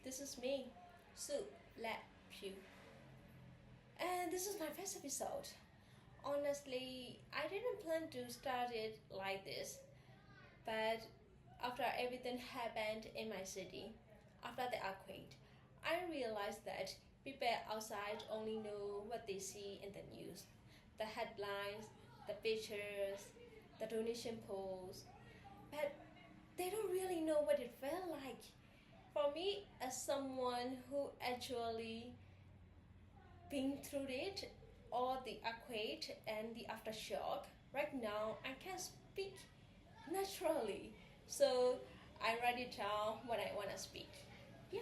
This is me, Sue Lab Pew. And this is my first episode. Honestly, I didn't plan to start it like this, but after everything happened in my city, after the earthquake, I realized that people outside only know what they see in the news, the headlines, the pictures, the donation posts, but they don't really know what it felt like. For me, as someone who actually been through it, or the earthquake and the aftershock, right now I can't speak naturally. So I write it down when I wanna speak. Yeah.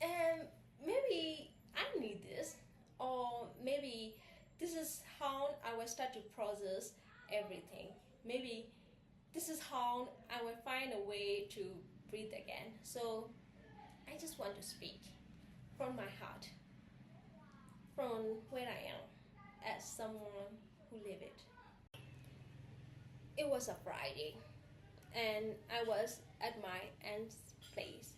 And maybe I need this, or maybe this is how I will start to process everything. Maybe this is how I will find a way to breathe again. So I just want to speak from my heart, from where I am, as someone who live it. It was a Friday, and I was at my aunt's place.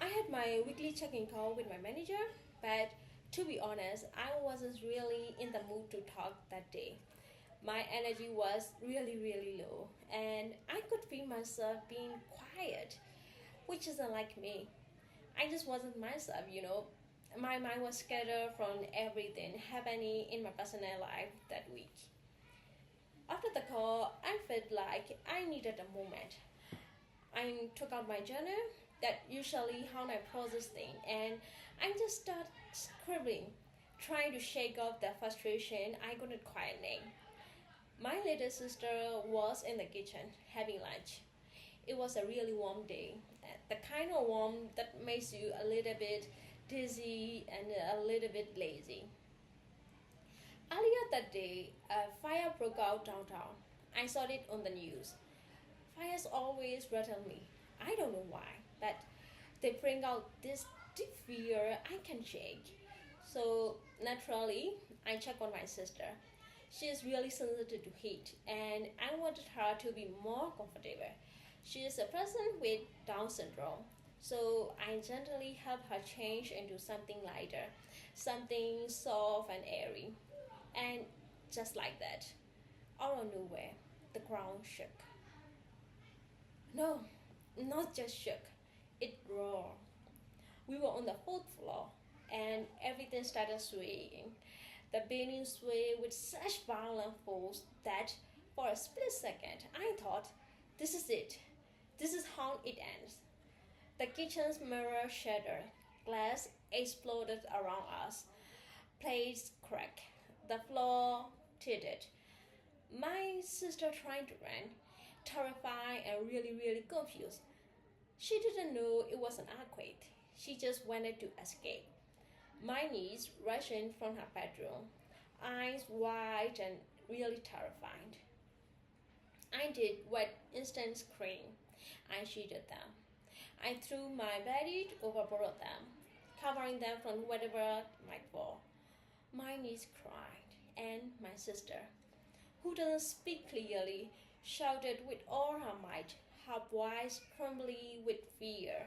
I had my weekly check-in call with my manager, but to be honest, I wasn't really in the mood to talk that day. My energy was really low, and I could feel myself being quiet, which isn't like me. I just wasn't myself. My mind was scattered from everything happening in my personal life that week. After the call, I felt like I needed a moment. I took out my journal, that usually how I process things, and I just started scribbling, trying to shake off the frustration I couldn't quite name. My little sister was in the kitchen having lunch. It was a really warm day, the kind of warm that makes you a little bit dizzy and a little bit lazy. Earlier that day, a fire broke out downtown. I saw it on the news. Fires always rattle me. I don't know why, but they bring out this deep fear I can shake. So naturally, I check on my sister. She is really sensitive to heat, and I wanted her to be more comfortable. She is a person with Down syndrome, so I gently help her change into something lighter, something soft and airy. And just like that, out of nowhere, the ground shook. No, not just shook, it roared. We were on the fourth floor, and everything started swaying. The building swayed with such violent force that for a split second I thought, this is it. This is how it ends. The kitchen's mirror shattered. Glass exploded around us. Plates cracked. The floor tilted. My sister tried to run, terrified and really confused. She didn't know it was an earthquake. She just wanted to escape. My niece rushed in from her bedroom, eyes wide and really terrified. I did what instant scream. I shielded them. I threw my blanket over both of them, covering them from whatever might fall. My niece cried, and my sister, who doesn't speak clearly, shouted with all her might, her voice trembling with fear.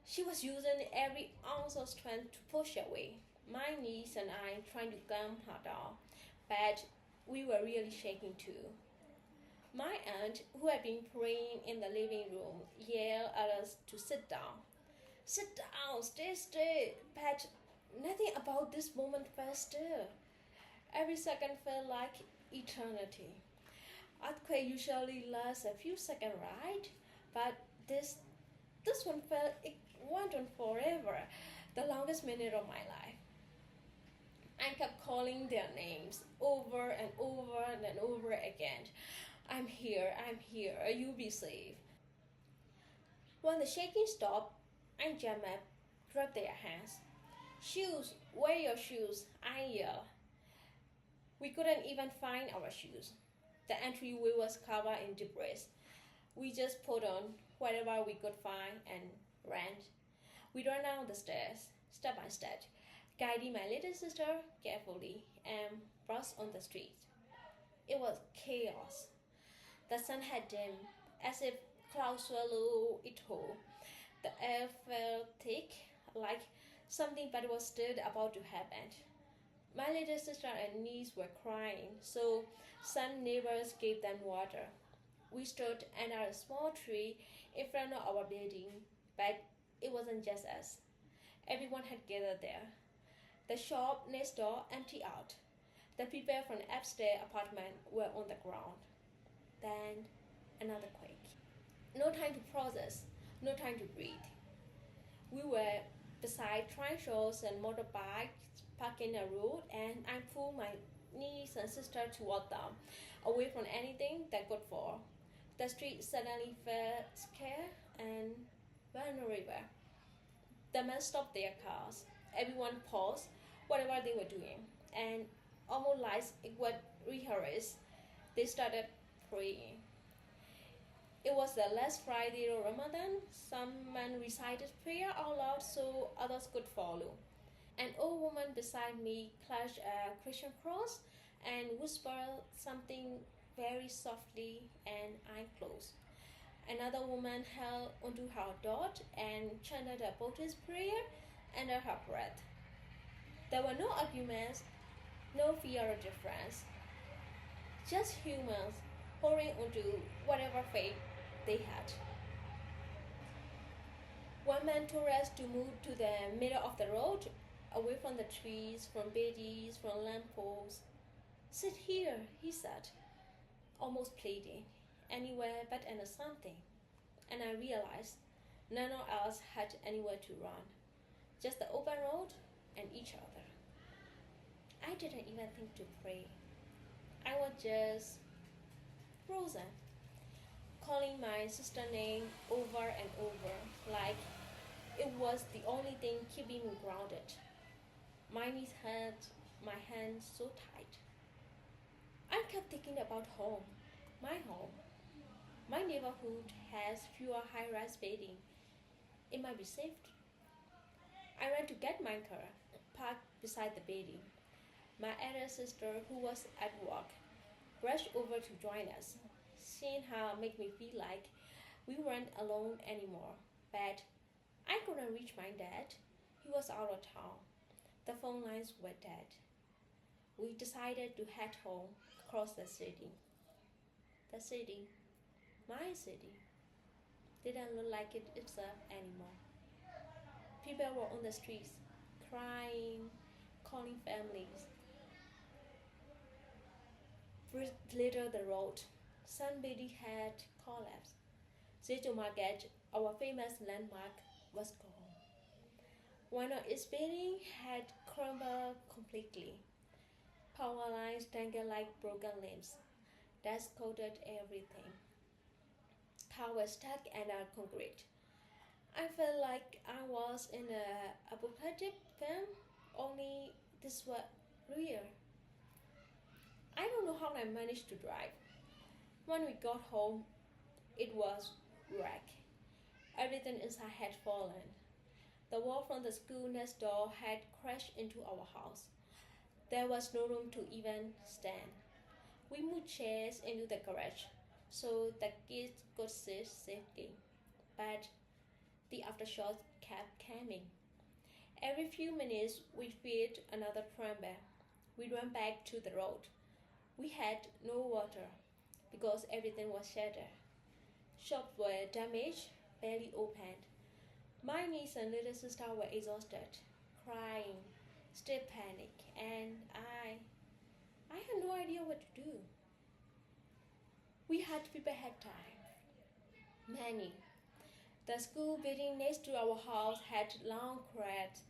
She was using every ounce of strength to push away. My niece and I trying to calm her down, but we were really shaking too. My aunt, who had been praying in the living room, yelled at us to sit down. Sit down, stay still. But nothing about this moment felt still. Every second felt like eternity. Earthquake usually lasts a few seconds, right? But this one felt it went on forever, the longest minute of my life. I kept calling their names over and over again. I'm here, you be safe. When the shaking stopped, I jumped up, grabbed their hands. Shoes, where are your shoes? I yelled. We couldn't even find our shoes. The entryway was covered in debris. We just put on whatever we could find and ran. We ran down the stairs, step by step, guiding my little sister carefully and brushed on the street. It was chaos. The sun had dimmed, as if clouds swallowed it whole. The air felt thick, like something bad was still about to happen. My little sister and niece were crying, so some neighbors gave them water. We stood under a small tree in front of our building, but it wasn't just us. Everyone had gathered there. The shop next door emptied out. The people from the upstairs apartment were on the ground. Then another quake. No time to process, no time to breathe. We were beside tricycles and motorbikes parked in a road, and I pulled my niece and sister toward them, away from anything that could fall. The street suddenly felt scared and vulnerable. The men stopped their cars. Everyone paused, whatever they were doing, and almost like it was rehearsed, they started praying. It was the last Friday of Ramadan. Some men recited prayer out loud so others could follow. An old woman beside me clutched a Christian cross and whispered something very softly, and I closed. Another woman held onto her dot and chanted a Buddhist prayer under her breath. There were no arguments, no fear of difference, just humans holding onto whatever faith they had. One man told us to move to the middle of the road, away from the trees, from buildings, from lampposts. Sit here, he said, almost pleading, anywhere but under something. And I realized none of us had anywhere to run, just the open road and each other. I didn't even think to pray. I was just frozen, calling my sister's name over and over, like it was the only thing keeping me grounded. My knees held my hands so tight. I kept thinking about home, my home. My neighborhood has fewer high-rise buildings. It might be safe. I ran to get my car, parked beside the building. My elder sister, who was at work, rushed over to join us. Seeing her made me feel like we weren't alone anymore. But I couldn't reach my dad. He was out of town. The phone lines were dead. We decided to head home across the city. The city, my city, didn't look like it itself anymore. People were on the streets, crying, calling families. Bricks littered the road. Some building had collapsed. Zito Market, our famous landmark, was gone. One of its buildings had crumbled completely. Power lines dangled like broken limbs. Dust coated everything. Cars were stuck under concrete. I felt like I was in an apocalyptic film, only this was real. I don't know how I managed to drive. When we got home, it was wreck. Everything inside had fallen. The wall from the school next door had crashed into our house. There was no room to even stand. We moved chairs into the garage so the kids could sit safely. But the aftershocks kept coming. Every few minutes, we feared another tremble. We ran back to the road. We had no water because everything was shattered. Shops were damaged, barely opened. My niece and little sister were exhausted, crying, still panic, and I had no idea what to do. We had prepared time. Many. The school building next to our house had long cracks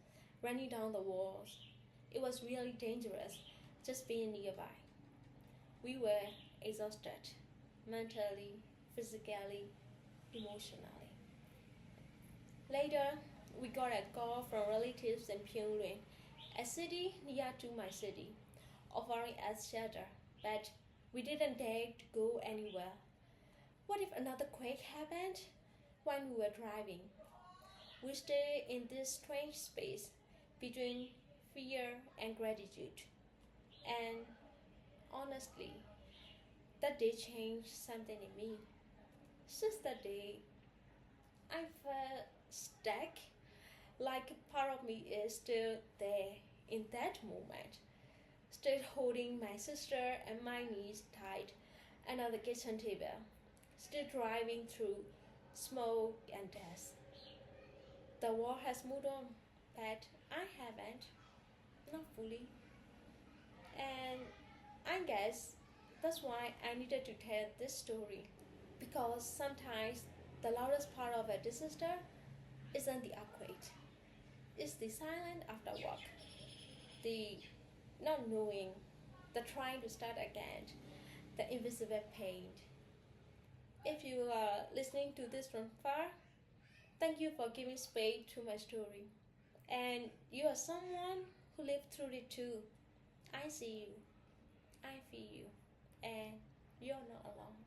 running down the walls. It was really dangerous just being nearby. We were exhausted, mentally, physically, emotionally. Later, we got a call from relatives in Pyongyang, a city near to my city, offering us shelter, but we didn't dare to go anywhere. What if another quake happened when we were driving? We stayed in this strange space between fear and gratitude. And honestly, that day changed something in me. Since that day, I felt Like part of me is still there in that moment, still holding my sister and my niece tight under the kitchen table, still driving through smoke and dust. The war has moved on, but I haven't, not fully. And I guess that's why I needed to tell this story. Because sometimes the loudest part of a disaster isn't the earthquake, it's the silence after work, the not knowing, the trying to start again, the invisible pain. If you are listening to this from far, thank you for giving space to my story. And you are someone who lived through it too. I see you, I feel you, and you're not alone.